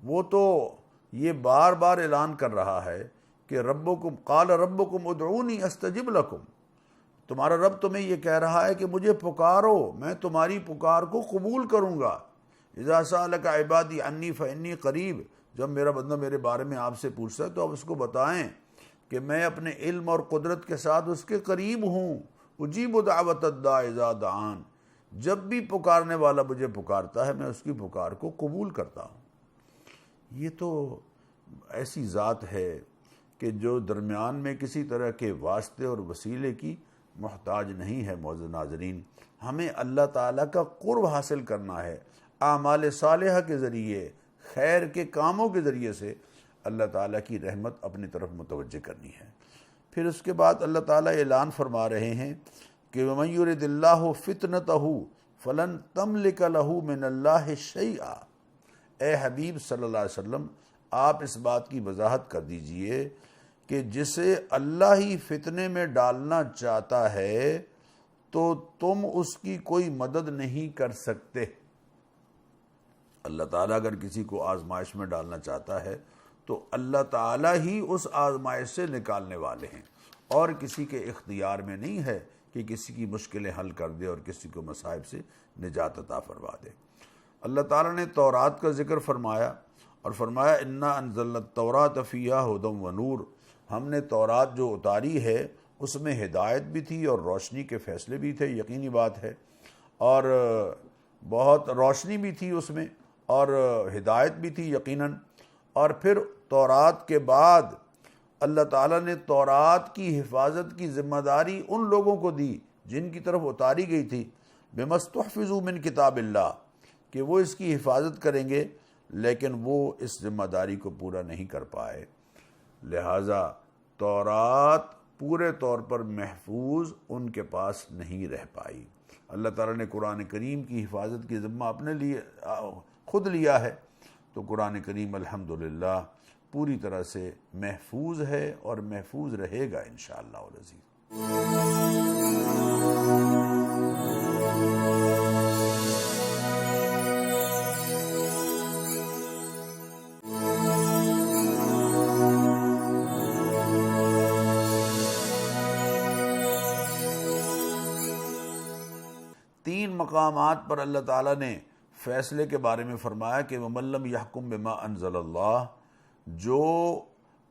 وہ تو یہ بار بار اعلان کر رہا ہے کہ ربکم قال ربکم ادعونی استجب لکم، تمہارا رب تمہیں یہ کہہ رہا ہے کہ مجھے پکارو، میں تمہاری پکار کو قبول کروں گا۔ اذا سألک عبادی انی فانی قریب، جب میرا بندہ میرے بارے میں آپ سے پوچھتا ہے تو آپ اس کو بتائیں کہ میں اپنے علم اور قدرت کے ساتھ اس کے قریب ہوں۔ اجیب دعوت الداع اذا دعان، جب بھی پکارنے والا مجھے پکارتا ہے میں اس کی پکار کو قبول کرتا ہوں۔ یہ تو ایسی ذات ہے کہ جو درمیان میں کسی طرح کے واسطے اور وسیلے کی محتاج نہیں ہے۔ معزز ناظرین، ہمیں اللہ تعالیٰ کا قرب حاصل کرنا ہے، اعمال صالحہ کے ذریعے، خیر کے کاموں کے ذریعے سے اللہ تعالیٰ کی رحمت اپنی طرف متوجہ کرنی ہے۔ پھر اس کے بعد اللہ تعالیٰ اعلان فرما رہے ہیں کہ وَمَن يُرِدِ اللَّهُ فِتْنَتَهُ فَلَن تَمْلِكَ لَهُ مِنَ اللَّهِ شَيْئًا، اے حبیب صلی اللہ علیہ وسلم آپ اس بات کی وضاحت کر دیجئے کہ جسے اللہ ہی فتنے میں ڈالنا چاہتا ہے تو تم اس کی کوئی مدد نہیں کر سکتے۔ اللہ تعالیٰ اگر کسی کو آزمائش میں ڈالنا چاہتا ہے تو اللہ تعالیٰ ہی اس آزمائش سے نکالنے والے ہیں، اور کسی کے اختیار میں نہیں ہے کہ کسی کی مشکلیں حل کر دے اور کسی کو مصائب سے نجات عطا فرما دے۔ اللہ تعالیٰ نے تورات کا ذکر فرمایا اور فرمایا انا انزلنا التوراۃ فیہا ھدی ونور، ہم نے تورات جو اتاری ہے اس میں ہدایت بھی تھی اور روشنی کے فیصلے بھی تھے، یقینی بات ہے، اور بہت روشنی بھی تھی اس میں اور ہدایت بھی تھی یقیناً۔ اور پھر تورات کے بعد اللہ تعالیٰ نے تورات کی حفاظت کی ذمہ داری ان لوگوں کو دی جن کی طرف اتاری گئی تھی، بما استحفظوا من کتاب اللہ، کہ وہ اس کی حفاظت کریں گے، لیکن وہ اس ذمہ داری کو پورا نہیں کر پائے، لہٰذا تورات پورے طور پر محفوظ ان کے پاس نہیں رہ پائی۔ اللہ تعالیٰ نے قرآن کریم کی حفاظت کی ذمہ اپنے لیے خود لیا ہے، تو قرآن کریم الحمدللہ پوری طرح سے محفوظ ہے اور محفوظ رہے گا انشاءاللہ العزیز۔ تین مقامات پر اللہ تعالیٰ نے فیصلے کے بارے میں فرمایا کہ وَمَن لَّمْ يَحْكُم بِمَا أَنزَلَ اللَّهُ، جو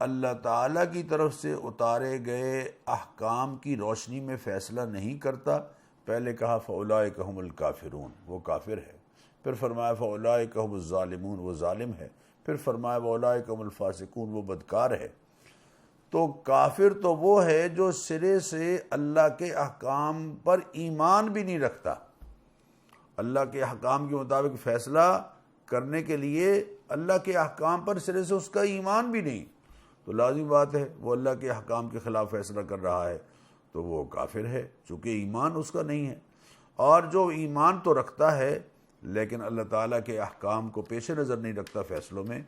اللہ تعالیٰ کی طرف سے اتارے گئے احکام کی روشنی میں فیصلہ نہیں کرتا، پہلے کہا فَأُولَٰئِكَ هُمُ الْكَافِرُونَ، وہ کافر ہے، پھر فرمایا فَأُولَٰئِكَ هُمُ الظَّالِمُونَ، وہ ظالم ہے، پھر فرمایا وَأُولَٰئِكَ هُمُ الْفَاسِقُونَ، وہ بدکار ہے۔ تو کافر تو وہ ہے جو سرے سے اللہ کے احکام پر ایمان بھی نہیں رکھتا، اللہ کے احکام کے مطابق فیصلہ کرنے کے لیے اللہ کے احکام پر سرے سے اس کا ایمان بھی نہیں، تو لازم بات ہے وہ اللہ کے احکام کے خلاف فیصلہ کر رہا ہے تو وہ کافر ہے، چونکہ ایمان اس کا نہیں ہے۔ اور جو ایمان تو رکھتا ہے لیکن اللہ تعالیٰ کے احکام کو پیش نظر نہیں رکھتا فیصلوں میں،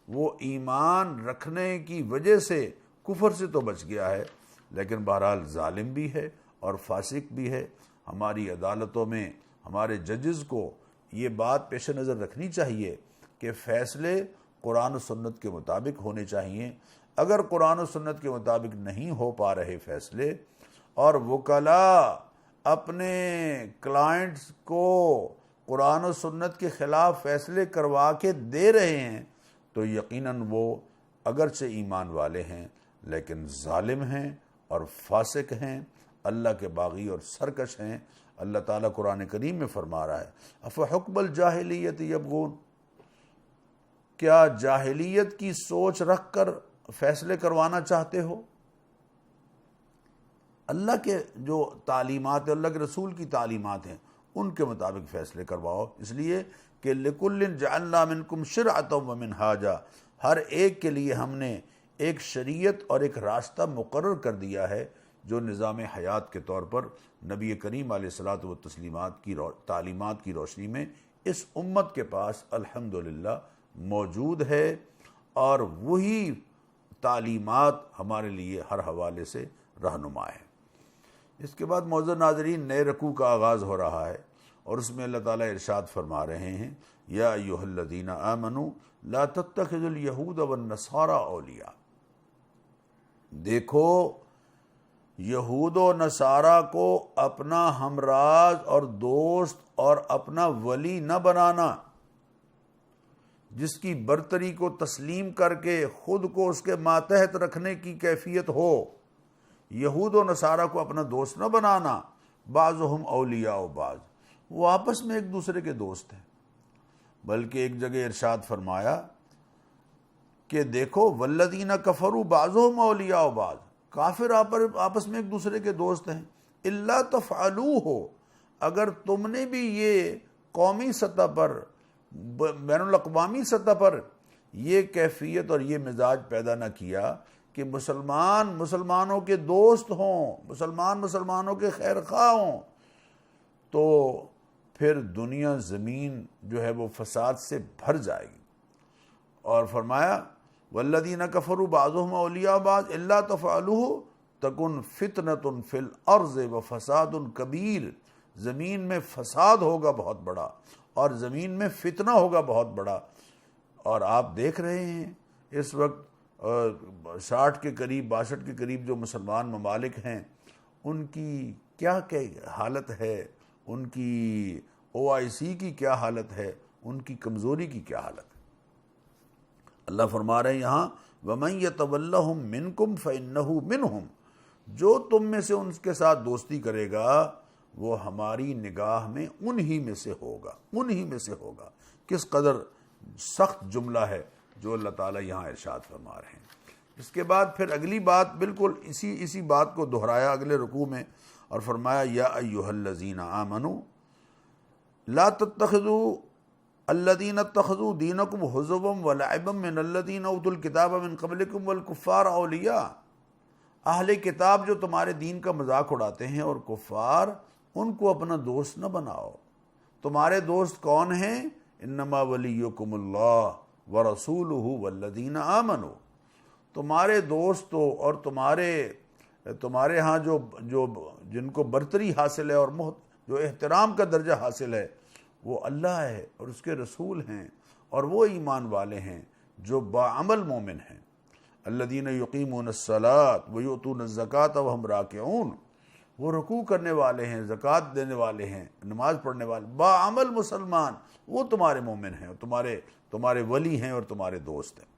وہ ایمان رکھنے کی وجہ سے کفر سے تو بچ گیا ہے لیکن بہرحال ظالم بھی ہے اور فاسق بھی ہے۔ ہماری عدالتوں میں ہمارے ججز کو یہ بات پیش نظر رکھنی چاہیے کہ فیصلے قرآن و سنت کے مطابق ہونے چاہیے۔ اگر قرآن و سنت کے مطابق نہیں ہو پا رہے فیصلے اور وکلاء اپنے کلائنٹس کو قرآن و سنت کے خلاف فیصلے کروا کے دے رہے ہیں تو یقیناً وہ اگرچہ ایمان والے ہیں لیکن ظالم ہیں اور فاسق ہیں، اللہ کے باغی اور سرکش ہیں۔ اللہ تعالیٰ قرآن کریم میں فرما رہا ہے افحکم الجاہلیت یبغون، کیا جاہلیت کی سوچ رکھ کر فیصلے کروانا چاہتے ہو؟ اللہ کے جو تعلیمات اللہ کے رسول کی تعلیمات ہیں ان کے مطابق فیصلے کرواؤ، اس لیے کہ لِكُلٍّ جَعَلْنَا مِنْكُمْ شِرْعَةً وَمِنْهَاجًا، ہر ایک کے لیے ہم نے ایک شریعت اور ایک راستہ مقرر کر دیا ہے جو نظام حیات کے طور پر نبی کریم علیہ الصلاۃ والتسلیمات کی تعلیمات کی روشنی میں اس امت کے پاس الحمدللہ موجود ہے، اور وہی تعلیمات ہمارے لیے ہر حوالے سے رہنما ہے۔ اس کے بعد معزز ناظرین نئے رکوع کا آغاز ہو رہا ہے اور اس میں اللہ تعالیٰ ارشاد فرما رہے ہیں یا ایھا الذین آمنوا لا تتخذوا الیہود والنصارى اولیاء، دیکھو یہود و نصارہ کو اپنا ہمراز اور دوست اور اپنا ولی نہ بنانا، جس کی برتری کو تسلیم کر کے خود کو اس کے ماتحت رکھنے کی کیفیت ہو۔ یہود و نصارہ کو اپنا دوست نہ بنانا، بعضهم اولیاء بعض، وہ آپس میں ایک دوسرے کے دوست ہیں، بلکہ ایک جگہ ارشاد فرمایا کہ دیکھو والذین کفروا بعضهم اولیاء بعض، کافر آپس میں ایک دوسرے کے دوست ہیں، الا تفعلوہ، اگر تم نے بھی یہ قومی سطح پر بین الاقوامی سطح پر یہ کیفیت اور یہ مزاج پیدا نہ کیا کہ مسلمانوں کے دوست ہوں، مسلمانوں کے خیر خواہ ہوں، تو پھر دنیا زمین جو ہے وہ فساد سے بھر جائے گی۔ اور فرمایا والذین کفروا بعضهم اولیاء بعض الا تفعلوہ تکن فتنۃ فی الارض وفساد کبیر، زمین میں فساد ہوگا بہت بڑا اور زمین میں فتنہ ہوگا بہت بڑا۔ اور آپ دیکھ رہے ہیں اس وقت 60 کے قریب 62 کے قریب جو مسلمان ممالک ہیں ان کی کیا حالت ہے، ان کی OIC کی کیا حالت ہے، ان کی کمزوری کی کیا حالت ہے۔ اللہ فرما رہے ہیں یہاں وَمَن يَتَوَلَّهُم مِّنكُمْ فَإِنَّهُ مِنْهُمْ، جو تم میں سے ان کے ساتھ دوستی کرے گا وہ ہماری نگاہ میں انہی میں سے ہوگا۔ کس قدر سخت جملہ ہے جو اللہ تعالیٰ یہاں ارشاد فرما رہے ہیں۔ اس کے بعد پھر اگلی بات بالکل اسی بات کو دہرایا اگلے رکوع میں اور فرمایا یا ایھا الذین آمنوا لا تتخذوا الذین اتخذوا دینکم ہزوا ولعبا من الذین اوتوا الکتاب من قبلکم والکفار اولیاء، اہل کتاب جو تمہارے دین کا مذاق اڑاتے ہیں اور کفار، ان کو اپنا دوست نہ بناؤ۔ تمہارے دوست کون ہیں؟ انما ولیکم اللہ ورسولہ والذین آمنوا، تمہارے دوست اور تمہارے ہاں جو جن کو برتری حاصل ہے اور جو احترام کا درجہ حاصل ہے وہ اللہ ہے اور اس کے رسول ہیں، اور وہ ایمان والے ہیں جو باعمل مومن ہیں۔ الذین یقیمون الصلاۃ ویؤتون الزکاۃ وہم راکعون، وہ رکوع کرنے والے ہیں، زکوٰۃ دینے والے ہیں، نماز پڑھنے والے، باعمل مسلمان، وہ تمہارے مومن ہیں، تمہارے ولی ہیں اور تمہارے دوست ہیں۔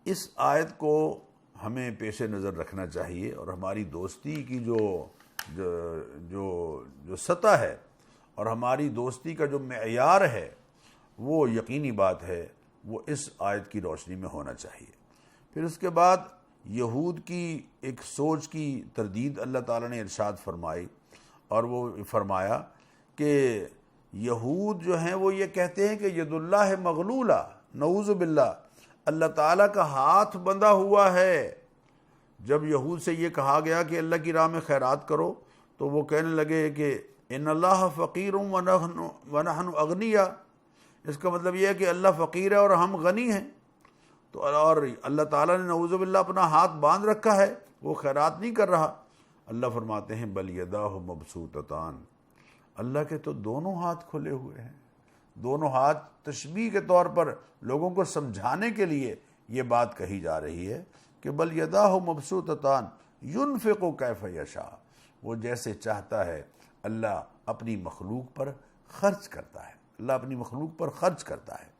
اس آیت کو ہمیں پیش نظر رکھنا چاہیے، اور ہماری دوستی کی جو سطح ہے اور ہماری دوستی کا جو معیار ہے وہ یقینی بات ہے وہ اس آیت کی روشنی میں ہونا چاہیے۔ پھر اس کے بعد یہود کی ایک سوچ کی تردید اللہ تعالیٰ نے ارشاد فرمائی، اور وہ فرمایا کہ یہود جو ہیں وہ یہ کہتے ہیں کہ ید اللہ مغلولہ، نعوذ باللہ، اللہ تعالیٰ کا ہاتھ بندھا ہوا ہے۔ جب یہود سے یہ کہا گیا کہ اللہ کی راہ میں خیرات کرو تو وہ کہنے لگے کہ ان اللہ فقیر ونحن اغنیاء، اس کا مطلب یہ ہے کہ اللہ فقیر ہے اور ہم غنی ہیں۔ تو اور اللہ تعالیٰ نے نعوذ باللہ اپنا ہاتھ باندھ رکھا ہے، وہ خیرات نہیں کر رہا۔ اللہ فرماتے ہیں بل یداہ مبسوطتان، اللہ کے تو دونوں ہاتھ کھلے ہوئے ہیں۔ دونوں ہاتھ تشبیہ کے طور پر لوگوں کو سمجھانے کے لیے یہ بات کہی جا رہی ہے کہ بل یداہ مبسوطتان ینفق کیف یشاء، وہ جیسے چاہتا ہے اللہ اپنی مخلوق پر خرچ کرتا ہے، اللہ اپنی مخلوق پر خرچ کرتا ہے۔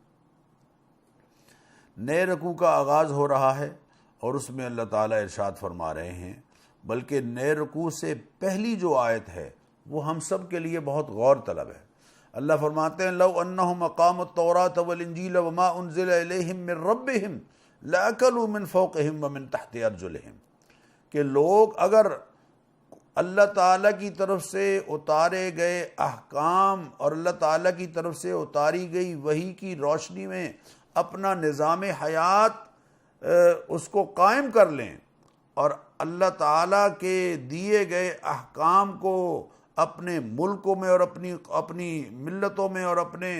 نئے رکوع کا آغاز ہو رہا ہے اور اس میں اللہ تعالیٰ ارشاد فرما رہے ہیں، بلکہ نئے رکوع سے پہلی جو آیت ہے وہ ہم سب کے لیے بہت غور طلب ہے۔ اللہ فرماتے ہیں لو انہم اقاموا التوراۃ والانجیل وما انزل الیہم من ربہم لاکلوا من فوقہم ومن تحت ارجلہم، کہ لوگ اگر اللہ تعالیٰ کی طرف سے اتارے گئے احکام اور اللہ تعالیٰ کی طرف سے اتاری گئی وحی کی روشنی میں اپنا نظام حیات اس کو قائم کر لیں اور اللہ تعالیٰ کے دیے گئے احکام کو اپنے ملکوں میں اور اپنی ملتوں میں اور اپنے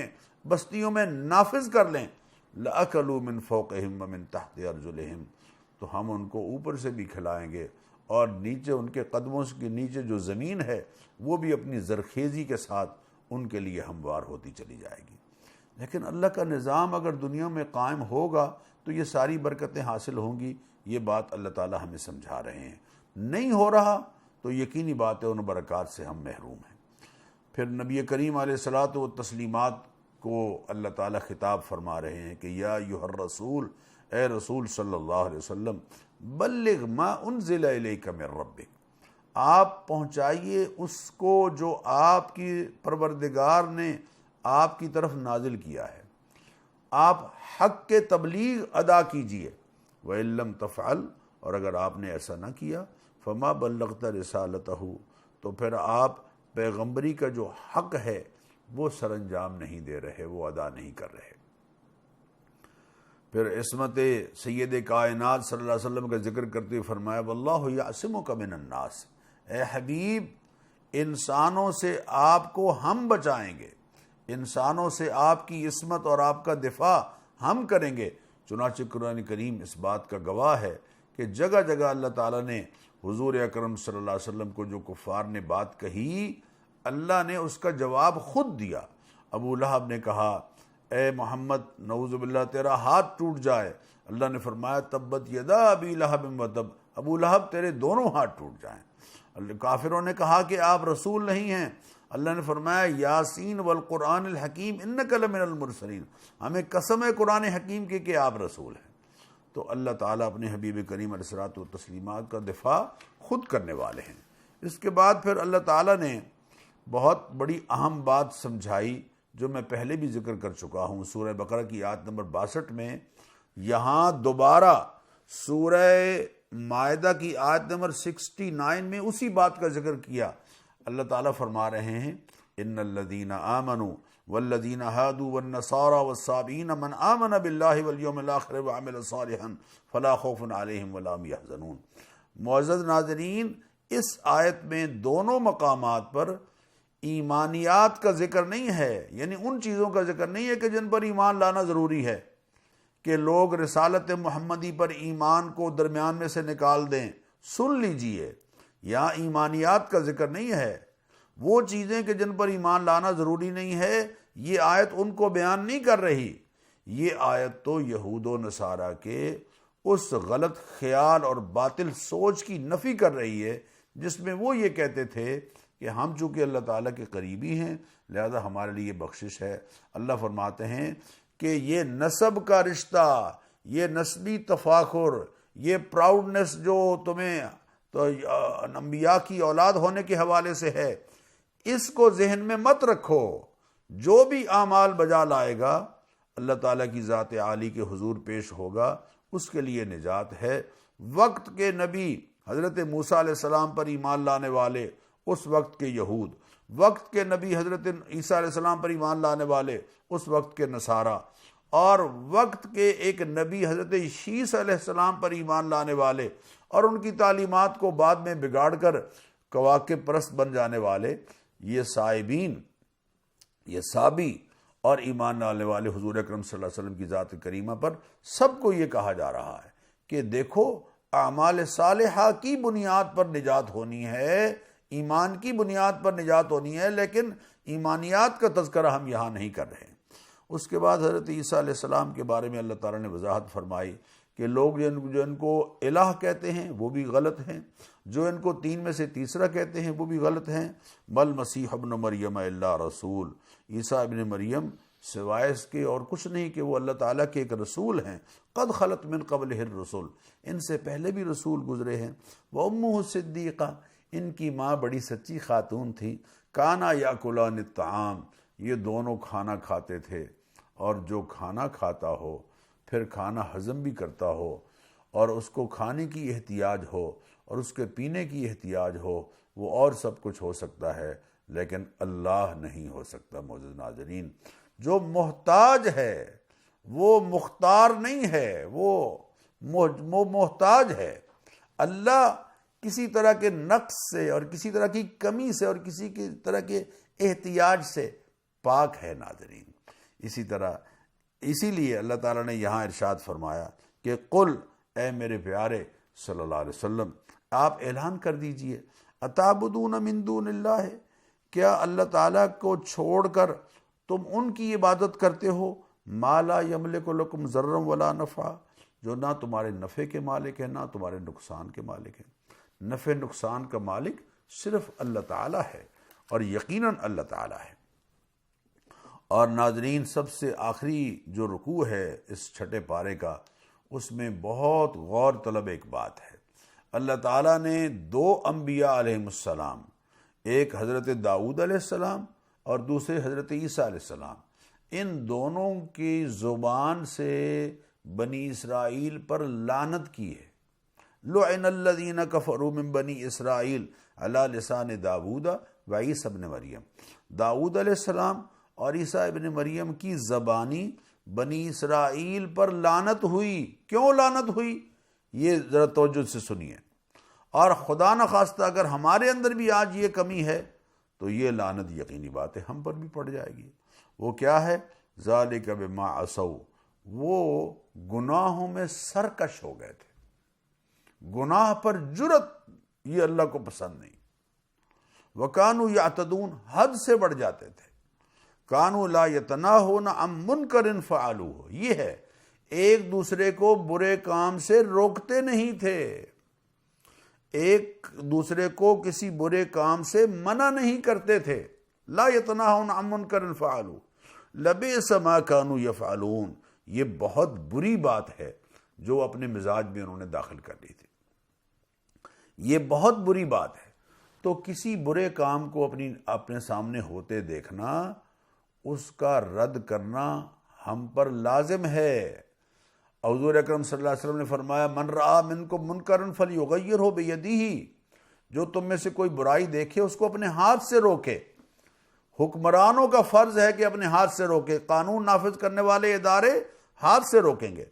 بستیوں میں نافذ کر لیں، لَأَكَلُوا مِن فَوْقِهِمْ وَمِن تَحْتِ أَرْجُلِهِمْ، تو ہم ان کو اوپر سے بھی کھلائیں گے اور نیچے ان کے قدموں کے نیچے جو زمین ہے وہ بھی اپنی زرخیزی کے ساتھ ان کے لیے ہموار ہوتی چلی جائے گی۔ لیکن اللہ کا نظام اگر دنیا میں قائم ہوگا تو یہ ساری برکتیں حاصل ہوں گی، یہ بات اللہ تعالیٰ ہمیں سمجھا رہے ہیں۔ نہیں ہو رہا تو یقینی بات ہے ان برکات سے ہم محروم ہیں۔ پھر نبی کریم علیہ الصلاۃ والتسلیمات کو اللہ تعالیٰ خطاب فرما رہے ہیں کہ یا ایھا الرسول، اے رسول صلی اللہ علیہ وسلم، بلغ ما انزل الیک من ربک، آپ پہنچائیے اس کو جو آپ کی پروردگار نے آپ کی طرف نازل کیا ہے، آپ حق کے تبلیغ ادا کیجئے۔ وَإِن لَّمْ تَفْعَلْ، اور اگر آپ نے ایسا نہ کیا، فما بلغت رسالتہ، تو پھر آپ پیغمبری کا جو حق ہے وہ سر انجام نہیں دے رہے، وہ ادا نہیں کر رہے۔ پھر عصمت سید کائنات صلی اللہ علیہ وسلم کا ذکر کرتے ہوئے فرمایا واللہ یعصمک من الناس، اے حبیب انسانوں سے آپ کو ہم بچائیں گے، انسانوں سے آپ کی عصمت اور آپ کا دفاع ہم کریں گے۔ چنانچہ قرآن کریم اس بات کا گواہ ہے کہ جگہ جگہ اللہ تعالیٰ نے حضور اکرم صلی اللہ علیہ وسلم کو جو کفار نے بات کہی، اللہ نے اس کا جواب خود دیا۔ ابو لہب نے کہا اے محمد نعوذ باللہ تیرا ہاتھ ٹوٹ جائے، اللہ نے فرمایا تبت یدا ابی لہب وتب، ابو لہب تیرے دونوں ہاتھ ٹوٹ جائیں۔ کافروں نے کہا کہ آپ رسول نہیں ہیں، اللہ نے فرمایا یاسین والقرآن الحکیم انک لمن المرسلین، ہمیں قسم ہے قرآن حکیم کی کہ آپ رسول ہیں۔ تو اللہ تعالیٰ اپنے حبیب کریم علیہ الصلوۃ والتسلیمات کا دفاع خود کرنے والے ہیں۔ اس کے بعد پھر اللہ تعالیٰ نے بہت بڑی اہم بات سمجھائی جو میں پہلے بھی ذکر کر چکا ہوں، سورہ بقرہ کی آیت نمبر 62 میں، یہاں دوبارہ سورہ مائدہ کی آیت نمبر 69 میں اسی بات کا ذکر کیا۔ اللہ تعالیٰ فرما رہے ہیں ان الذین آمنوا والذین ہادوا والنصارى والصابئین من آمن باللہ والیوم الآخر وعمل صالحا فلا خوف علیہم ولا هم یحزنون۔ معزز ناظرین، اس آیت میں دونوں مقامات پر ایمانیات کا ذکر نہیں ہے، یعنی ان چیزوں کا ذکر نہیں ہے کہ جن پر ایمان لانا ضروری ہے، کہ لوگ رسالت محمدی پر ایمان کو درمیان میں سے نکال دیں۔ سن لیجئے، یہاں ایمانیات کا ذکر نہیں ہے، وہ چیزیں کہ جن پر ایمان لانا ضروری نہیں ہے، یہ آیت ان کو بیان نہیں کر رہی۔ یہ آیت تو یہود و نصارہ کے اس غلط خیال اور باطل سوچ کی نفی کر رہی ہے جس میں وہ یہ کہتے تھے کہ ہم چونکہ اللہ تعالیٰ کے قریبی ہیں لہذا ہمارے لیے بخشش ہے۔ اللہ فرماتے ہیں کہ یہ نسب کا رشتہ، یہ نسبی تفاخر، یہ پراؤڈنس جو تمہیں تو انبیاء کی اولاد ہونے کے حوالے سے ہے، اس کو ذہن میں مت رکھو۔ جو بھی اعمال بجا لائے گا اللہ تعالیٰ کی ذات عالی کے حضور پیش ہوگا، اس کے لیے نجات ہے۔ وقت کے نبی حضرت موسیٰ علیہ السلام پر ایمان لانے والے اس وقت کے یہود، وقت کے نبی حضرت عیسیٰ علیہ السلام پر ایمان لانے والے اس وقت کے نصارہ، اور وقت کے ایک نبی حضرت شیس علیہ السلام پر ایمان لانے والے اور ان کی تعلیمات کو بعد میں بگاڑ کر کواکب پرست بن جانے والے، یہ سائبین، یہ سابی اور ایمان لانے والے حضور اکرم صلی اللہ علیہ وسلم کی ذات کریمہ پر سب کو یہ کہا جا رہا ہے کہ دیکھو اعمال صالحہ کی بنیاد پر نجات ہونی ہے، ایمان کی بنیاد پر نجات ہونی ہے، لیکن ایمانیات کا تذکرہ ہم یہاں نہیں کر رہے ہیں۔ اس کے بعد حضرت عیسیٰ علیہ السلام کے بارے میں اللہ تعالیٰ نے وضاحت فرمائی کہ لوگ جو ان کو الہ کہتے ہیں وہ بھی غلط ہیں، جو ان کو تین میں سے تیسرا کہتے ہیں وہ بھی غلط ہیں۔ بل مسیح ابن مریم الا رسول، عیسیٰ ابن مریم سوائے اس کے اور کچھ نہیں کہ وہ اللہ تعالیٰ کے ایک رسول ہیں۔ قد خلت من قبلہ الرسل، ان سے پہلے بھی رسول گزرے ہیں۔ وامہ صدیقہ، ان کی ماں بڑی سچی خاتون تھی۔ کانا یاکلان الطعام، یہ دونوں کھانا کھاتے تھے، اور جو کھانا کھاتا ہو پھر کھانا ہضم بھی کرتا ہو اور اس کو کھانے کی احتیاج ہو اور اس کے پینے کی احتیاج ہو، وہ اور سب کچھ ہو سکتا ہے لیکن اللہ نہیں ہو سکتا۔ معزز ناظرین، جو محتاج ہے وہ مختار نہیں ہے، وہ محتاج ہے۔ اللہ کسی طرح کے نقص سے اور کسی طرح کی کمی سے اور کسی کی طرح کے احتیاج سے پاک ہے ناظرین۔ اسی لیے اللہ تعالیٰ نے یہاں ارشاد فرمایا کہ قل، اے میرے پیارے صلی اللہ علیہ وسلم، آپ اعلان کر دیجئے، اتعبدون من دون اللہ، کیا اللہ تعالیٰ کو چھوڑ کر تم ان کی عبادت کرتے ہو، ما لا یملک لکم ضرا ولا نفع، جو نہ تمہارے نفع کے مالک ہیں نہ تمہارے نقصان کے مالک ہیں۔ نفع نقصان کا مالک صرف اللہ تعالیٰ ہے اور یقیناً اللہ تعالیٰ ہے۔ اور ناظرین، سب سے آخری جو رکوع ہے اس چھٹے پارے کا، اس میں بہت غور طلب ایک بات ہے۔ اللہ تعالیٰ نے دو انبیاء علیہ السلام، ایک حضرت داؤد علیہ السلام اور دوسرے حضرت عیسیٰ علیہ السلام، ان دونوں کی زبان سے بنی اسرائیل پر لعنت کی ہے۔ لعن الذین کفروا من بنی اسرائیل علی لسان داؤد و عیسی ابن مریم، داؤد علیہ السلام اور عیسیٰ ابن مریم کی زبانی بنی اسرائیل پر لعنت ہوئی۔ کیوں لعنت ہوئی؟ یہ ذرا توجہ سے سنیے، اور خدا نخواستہ اگر ہمارے اندر بھی آج یہ کمی ہے تو یہ لعنت یقینی بات ہے ہم پر بھی پڑ جائے گی۔ وہ کیا ہے؟ ذالک بما عصوا، وہ گناہوں میں سرکش ہو گئے تھے، گناہ پر جرت یہ اللہ کو پسند نہیں۔ وکانوا یعتدون، حد سے بڑھ جاتے تھے۔ کانوا لا یتناہون عن منکر فعلوہ، یہ ہے ایک دوسرے کو برے کام سے روکتے نہیں تھے، ایک دوسرے کو کسی برے کام سے منع نہیں کرتے تھے۔ لا یتناہون عن منکر فعلوہ لبئس ما کانوا یفعلون، یہ بہت بری بات ہے جو اپنے مزاج میں انہوں نے داخل کر لی تھی، یہ بہت بری بات ہے۔ تو کسی برے کام کو اپنے سامنے ہوتے دیکھنا، اس کا رد کرنا ہم پر لازم ہے۔ حضور اکرم صلی اللہ علیہ وسلم نے فرمایا، من رآ منکم منکرا فلیغیرہ بیدہ، جو تم میں سے کوئی برائی دیکھے اس کو اپنے ہاتھ سے روکے۔ حکمرانوں کا فرض ہے کہ اپنے ہاتھ سے روکے، قانون نافذ کرنے والے ادارے ہاتھ سے روکیں گے۔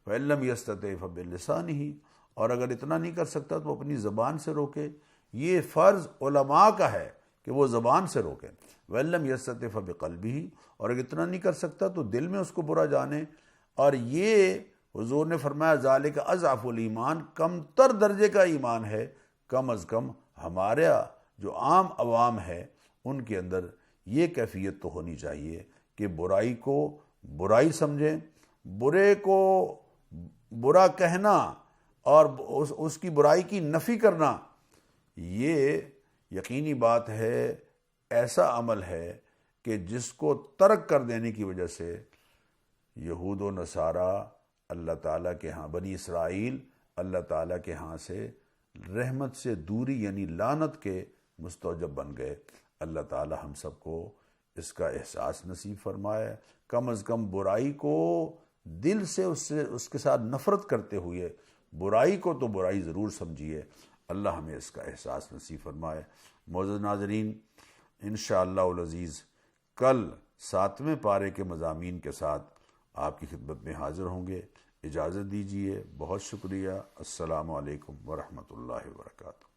فإن لم يستطع فبلسانہ، اور اگر اتنا نہیں کر سکتا تو اپنی زبان سے روکے۔ یہ فرض علماء کا ہے کہ وہ زبان سے روکیں۔ وإن لم يستطع فبقلبہ، اور اگر اتنا نہیں کر سکتا تو دل میں اس کو برا جانے۔ اور یہ حضور نے فرمایا ذالک اضعف الایمان، کم تر درجے کا ایمان ہے۔ کم از کم ہمارا جو عام عوام ہے ان کے اندر یہ کیفیت تو ہونی چاہیے کہ برائی کو برائی سمجھیں، برے کو برا کہنا اور اس کی برائی کی نفی کرنا، یہ یقینی بات ہے، ایسا عمل ہے کہ جس کو ترک کر دینے کی وجہ سے یہود و نصارہ اللہ تعالیٰ کے ہاں، بنی اسرائیل اللہ تعالیٰ کے ہاں سے رحمت سے دوری یعنی لعنت کے مستوجب بن گئے۔ اللہ تعالیٰ ہم سب کو اس کا احساس نصیب فرمائے۔ کم از کم برائی کو دل سے اس کے ساتھ نفرت کرتے ہوئے برائی کو تو برائی ضرور سمجھیے۔ اللہ ہمیں اس کا احساس نصیب فرمائے۔ معزز ناظرین، انشاءاللہ العزیز کل 7ویں پارے کے مضامین کے ساتھ آپ کی خدمت میں حاضر ہوں گے۔ اجازت دیجیے، بہت شکریہ۔ السلام علیکم ورحمۃ اللہ وبرکاتہ۔